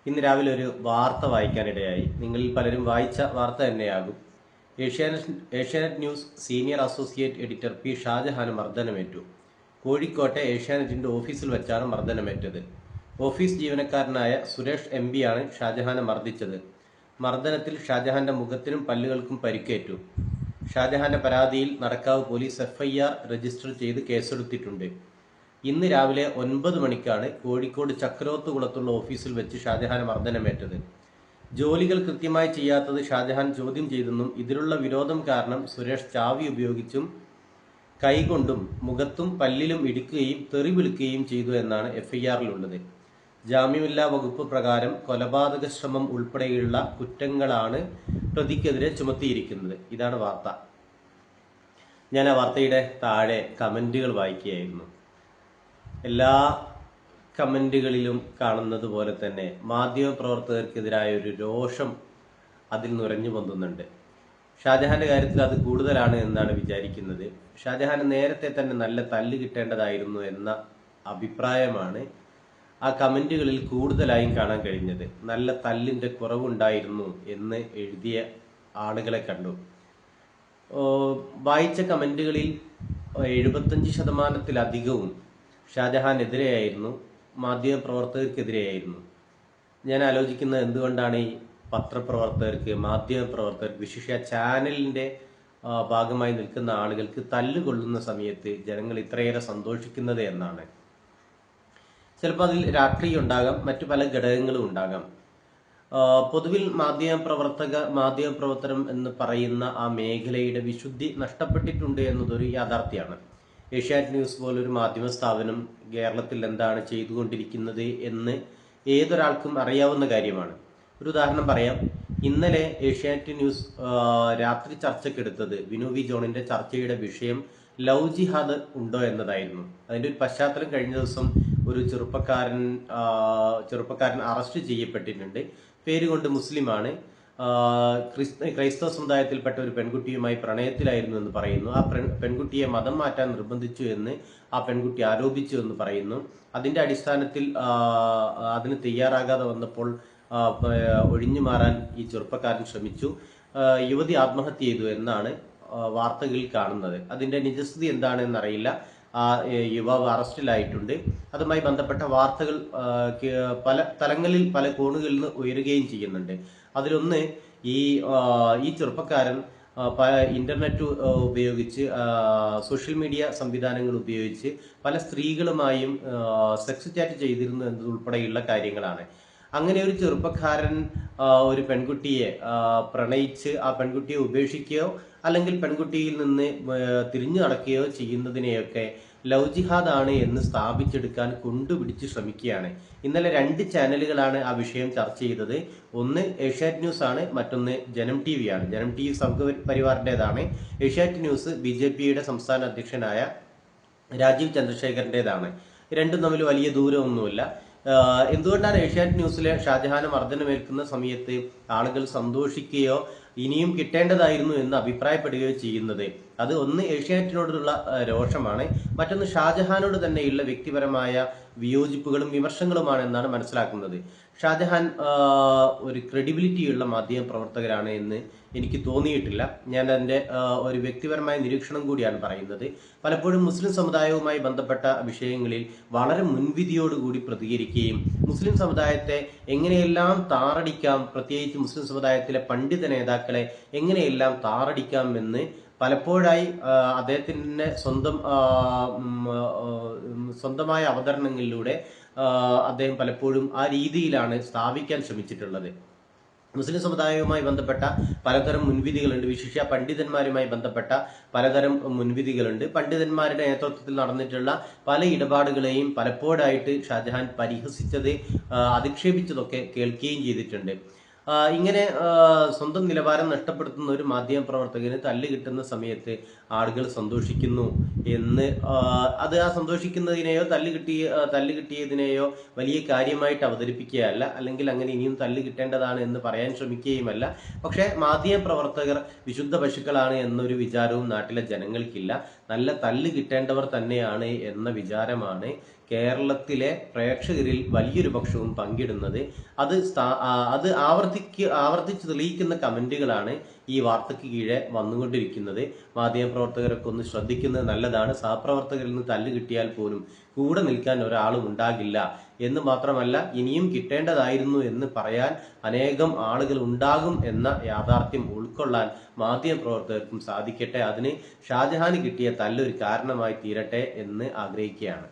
ഇന്ന് രാവിലെ ഒരു വാർത്ത വായിക്കാനിടയായി. നിങ്ങളിൽ പലരും വായിച്ച വാർത്ത തന്നെയാകും. Asianet news senior associate editor P ഷാജഹാന് മർദ്ദനമേറ്റു. കോഴിക്കോട്ടെ ഏഷ്യാനെറ്റിന്റെ ഓഫീസിൽ വെച്ചാണ് മർദ്ദനമേറ്റത്. ഓഫീസ് ജീവനക്കാരനായ സുരേഷ് എം പിയാണ് ഷാജഹാനെ മർദ്ദിച്ചത്. മർദ്ദനത്തിൽ ഷാജഹാന്റെ മുഖത്തിനും പല്ലുകൾക്കും പരിക്കേറ്റു. ഷാജഹാന്റെ പരാതിയിൽ നടക്കാവ് പോലീസ് FIR രജിസ്റ്റർ ചെയ്ത് കേസെടുത്തിട്ടുണ്ട്. ഇന്ന് രാവിലെ 9 മണിക്കാണ് കോഴിക്കോട് ചക്രോത്തുകുളത്തുള്ള ഓഫീസിൽ വെച്ച് ഷാജഹാന് മർദ്ദനമേറ്റത്. ജോലികൾ കൃത്യമായി ചെയ്യാത്തത് ഷാജഹാൻ ചോദ്യം ചെയ്തെന്നും ഇതിലുള്ള വിരോധം കാരണം സുരേഷ് ചാവി ഉപയോഗിച്ചും കൈകൊണ്ടും മുഖത്തും പല്ലിലും ഇടിക്കുകയും തെറി വിളിക്കുകയും ചെയ്തു എന്നാണ് FIRലുള്ളത്. ജാമ്യമില്ലാ വകുപ്പ് പ്രകാരം കൊലപാതക ശ്രമം ഉൾപ്പെടെയുള്ള കുറ്റങ്ങളാണ് പ്രതിക്കെതിരെ ചുമത്തിയിരിക്കുന്നത്. ഇതാണ് വാർത്ത. ഞാൻ ആ വാർത്തയുടെ താഴെ കമന്റുകൾ വായിക്കുകയായിരുന്നു. എല്ലാ കമന്റുകളിലും കാണുന്നത് പോലെ തന്നെ മാധ്യമപ്രവർത്തകർക്കെതിരായ ഒരു രോഷം അതിൽ നുരഞ്ഞു പൊന്തുന്നുണ്ട്. ഷാജഹാന്റെ കാര്യത്തിൽ അത് കൂടുതലാണ് എന്നാണ് വിചാരിക്കുന്നത്. ഷാജഹാന് നേരത്തെ തന്നെ നല്ല തല്ല് കിട്ടേണ്ടതായിരുന്നു എന്ന അഭിപ്രായമാണ് ആ കമന്റുകളിൽ കൂടുതലായും കാണാൻ കഴിഞ്ഞത്. നല്ല തല്ലിന്റെ കുറവുണ്ടായിരുന്നു എന്ന് എഴുതിയ ആളുകളെ കണ്ടു. വായിച്ച കമന്റുകളിൽ 75% ഷാജഹാനെതിരെയായിരുന്നു, മാധ്യമപ്രവർത്തകർക്കെതിരെയായിരുന്നു. ഞാൻ ആലോചിക്കുന്നത് എന്തുകൊണ്ടാണ് ഈ പത്രപ്രവർത്തകർക്ക്, മാധ്യമപ്രവർത്തകർക്ക്, വിശേഷ ചാനലിൻ്റെ ഭാഗമായി നിൽക്കുന്ന ആളുകൾക്ക് തല്ലുകൊള്ളുന്ന സമയത്ത് ജനങ്ങൾ ഇത്രയേറെ സന്തോഷിക്കുന്നത് എന്നാണ്. ചിലപ്പോൾ അതിൽ രാഷ്ട്രീയം ഉണ്ടാകാം, മറ്റു പല ഘടകങ്ങളും ഉണ്ടാകാം. പൊതുവിൽ മാധ്യമപ്രവർത്തനം എന്ന് പറയുന്ന ആ മേഖലയുടെ വിശുദ്ധി നഷ്ടപ്പെട്ടിട്ടുണ്ട് എന്നതൊരു യാഥാർത്ഥ്യമാണ്. ഏഷ്യാനെറ്റ് ന്യൂസ് പോലൊരു മാധ്യമ സ്ഥാപനം കേരളത്തിൽ എന്താണ് ചെയ്തുകൊണ്ടിരിക്കുന്നത് എന്ന് ഏതൊരാൾക്കും അറിയാവുന്ന കാര്യമാണ്. ഒരു ഉദാഹരണം പറയാം. ഇന്നലെ ഏഷ്യാനെറ്റ് ന്യൂസ് രാത്രി ചർച്ചയ്ക്കെടുത്തത് വിനു വി ജോണിന്റെ ചർച്ചയുടെ വിഷയം ലവ് ജിഹാദ് ഉണ്ടോ എന്നതായിരുന്നു. അതിൻ്റെ ഒരു പശ്ചാത്തലം കഴിഞ്ഞ ദിവസം ഒരു ചെറുപ്പക്കാരൻ അറസ്റ്റ് ചെയ്യപ്പെട്ടിട്ടുണ്ട്. പേരുകൊണ്ട് മുസ്ലിമാണ്. ക്രൈസ്തവ സമുദായത്തിൽപ്പെട്ട ഒരു പെൺകുട്ടിയുമായി പ്രണയത്തിലായിരുന്നു എന്ന് പറയുന്നു. ആ പെൺകുട്ടിയെ മതം മാറ്റാൻ നിർബന്ധിച്ചു എന്ന് ആ പെൺകുട്ടി ആരോപിച്ചു എന്ന് പറയുന്നു. അതിൻ്റെ അടിസ്ഥാനത്തിൽ അതിന് തയ്യാറാകാതെ വന്നപ്പോൾ ഒഴിഞ്ഞു മാറാൻ ഈ ചെറുപ്പക്കാരൻ ശ്രമിച്ചു. യുവതി ആത്മഹത്യ ചെയ്തു എന്നാണ് വാർത്തകളിൽ കാണുന്നത്. അതിൻ്റെ നിജസ്ഥിതി എന്താണെന്നറിയില്ല. ആ യുവാവ് അറസ്റ്റിലായിട്ടുണ്ട്. അതുമായി ബന്ധപ്പെട്ട വാർത്തകൾ പല തലങ്ങളിൽ, പല കോണുകളിൽ നിന്ന് ഉയരുകയും ചെയ്യുന്നുണ്ട്. അതിലൊന്ന് ഈ ചെറുപ്പക്കാരൻ ഇന്റർനെറ്റ് ഉപയോഗിച്ച്, സോഷ്യൽ മീഡിയ സംവിധാനങ്ങൾ ഉപയോഗിച്ച് പല സ്ത്രീകളുമായും സെക്സ് ചാറ്റ് ചെയ്തിരുന്നു എന്നതുൾപ്പെടെയുള്ള കാര്യങ്ങളാണ്. അങ്ങനെ ഒരു ചെറുപ്പക്കാരൻ ഒരു പെൺകുട്ടിയെ പ്രണയിച്ച് ആ പെൺകുട്ടിയെ ഉപേക്ഷിക്കുകയോ അല്ലെങ്കിൽ പെൺകുട്ടിയിൽ നിന്ന് തിരിഞ്ഞു നടക്കുകയോ ചെയ്യുന്നതിനെയൊക്കെ ലവ് ജിഹാദ് ആണ് എന്ന് സ്ഥാപിച്ചെടുക്കാൻ കൊണ്ടുപിടിച്ച് ശ്രമിക്കുകയാണ്. ഇന്നലെ 2 ചാനലുകളാണ് ആ വിഷയം ചർച്ച ചെയ്തത്. ഒന്ന് ഏഷ്യാനെറ്റ് ന്യൂസ് ആണ്, മറ്റൊന്ന് ജനം TV ആണ്. ജനം TV സംഘപരിവാറിൻ്റെതാണ്. ഏഷ്യാനെറ്റ് ന്യൂസ് BJPയുടെ സംസ്ഥാന അധ്യക്ഷനായ രാജീവ് ചന്ദ്രശേഖരൻ്റെതാണ്. രണ്ടും തമ്മിൽ വലിയ ദൂരമൊന്നുമില്ല. എന്തുകൊണ്ടാണ് ഏഷ്യാനെറ്റ് ന്യൂസിലെ ഷാജഹാന് മർദ്ദനമേൽക്കുന്ന സമയത്ത് ആളുകൾ സന്തോഷിക്കുകയോ ഇനിയും കിട്ടേണ്ടതായിരുന്നു എന്ന് അഭിപ്രായപ്പെടുകയോ ചെയ്യുന്നത്? അത് ഒന്ന് ഏഷ്യാനെറ്റിനോടുള്ള രോഷമാണ്, മറ്റൊന്ന് ഷാജഹാനോട് തന്നെയുള്ള വ്യക്തിപരമായ വിയോജിപ്പുകളും വിമർശനങ്ങളുമാണ് എന്നാണ് മനസ്സിലാക്കുന്നത്. ഷാജഹാൻ ഒരു ക്രെഡിബിലിറ്റിയുള്ള മാധ്യമ പ്രവർത്തകരാണ് എന്ന് എനിക്ക് തോന്നിയിട്ടില്ല. ഞാൻ എൻ്റെ ഒരു വ്യക്തിപരമായ നിരീക്ഷണം കൂടിയാണ് പറയുന്നത്. പലപ്പോഴും മുസ്ലിം സമുദായവുമായി ബന്ധപ്പെട്ട വിഷയങ്ങളിൽ വളരെ മുൻവിധിയോടുകൂടി പ്രതികരിക്കുകയും മുസ്ലിം സമുദായത്തെ എങ്ങനെയെല്ലാം താറടിക്കാം, പ്രത്യേകിച്ച് മുസ്ലിം സമുദായത്തിലെ പണ്ഡിത നേതാക്കളെ എങ്ങനെയെല്ലാം താറടിക്കാം എന്ന് പലപ്പോഴായി അദ്ദേഹത്തിൻ്റെ സ്വന്തമായ അവതരണങ്ങളിലൂടെ അദ്ദേഹം പലപ്പോഴും ആ രീതിയിലാണ് സ്ഥാപിക്കാൻ ശ്രമിച്ചിട്ടുള്ളത്. മുസ്ലിം സമുദായവുമായി ബന്ധപ്പെട്ട പലതരം മുൻവിധികളുണ്ട്. വിശിഷ്യ പണ്ഡിതന്മാരുമായി ബന്ധപ്പെട്ട പലതരം മുൻവിധികളുണ്ട്. പണ്ഡിതന്മാരുടെ നേതൃത്വത്തിൽ നടന്നിട്ടുള്ള പല ഇടപാടുകളെയും പലപ്പോഴായിട്ട് ഷാജഹാൻ പരിഹസിച്ചത്, അധിക്ഷേപിച്ചതൊക്കെ കേൾക്കുകയും ചെയ്തിട്ടുണ്ട്. ഇങ്ങനെ സ്വന്തം നിലവാരം നഷ്ടപ്പെടുത്തുന്ന ഒരു മാധ്യമ പ്രവർത്തകന് തല്ല് കിട്ടുന്ന സമയത്ത് ആളുകൾ സന്തോഷിക്കുന്നു എന്ന്, അത് ആ സന്തോഷിക്കുന്നതിനെയോ തല്ല് കിട്ടിയതിനെയോ വലിയ കാര്യമായിട്ട് അവതരിപ്പിക്കുകയല്ല, അല്ലെങ്കിൽ അങ്ങനെ ഇനിയും തല്ല് കിട്ടേണ്ടതാണ് എന്ന് പറയാൻ ശ്രമിക്കുകയുമല്ല. പക്ഷേ മാധ്യമ പ്രവർത്തകർ വിശുദ്ധ പശുക്കളാണ് എന്നൊരു വിചാരവും നാട്ടിലെ ജനങ്ങൾക്കില്ല. നല്ല തല്ല് കിട്ടേണ്ടവർ തന്നെയാണ് എന്ന വിചാരമാണ് കേരളത്തിലെ പ്രേക്ഷകരിൽ വലിയൊരു പക്ഷവും പങ്കിടുന്നത്. അത് ആവർത്തിച്ച് തെളിയിക്കുന്ന കമന്റുകളാണ് ഈ വാർത്തയ്ക്ക് കീഴെ വന്നുകൊണ്ടിരിക്കുന്നത്. മാധ്യമപ്രവർത്തകരൊക്കെ ഒന്ന് ശ്രദ്ധിക്കുന്നത് നല്ലതാണ്. സഹപ്രവർത്തകരിൽ നിന്ന് തല്ല് കിട്ടിയാൽ പോലും കൂടെ നിൽക്കാൻ ഒരാളും ഉണ്ടാകില്ല എന്ന് മാത്രമല്ല, ഇനിയും കിട്ടേണ്ടതായിരുന്നു എന്ന് പറയാൻ അനേകം ആളുകൾ ഉണ്ടാകും എന്ന യാഥാർത്ഥ്യം ഉൾക്കൊള്ളാൻ മാധ്യമപ്രവർത്തകർക്കും സാധിക്കട്ടെ. അതിന് ഷാജഹാന് കിട്ടിയ തല്ലൊരു കാരണമായി തീരട്ടെ എന്ന് ആഗ്രഹിക്കുകയാണ്.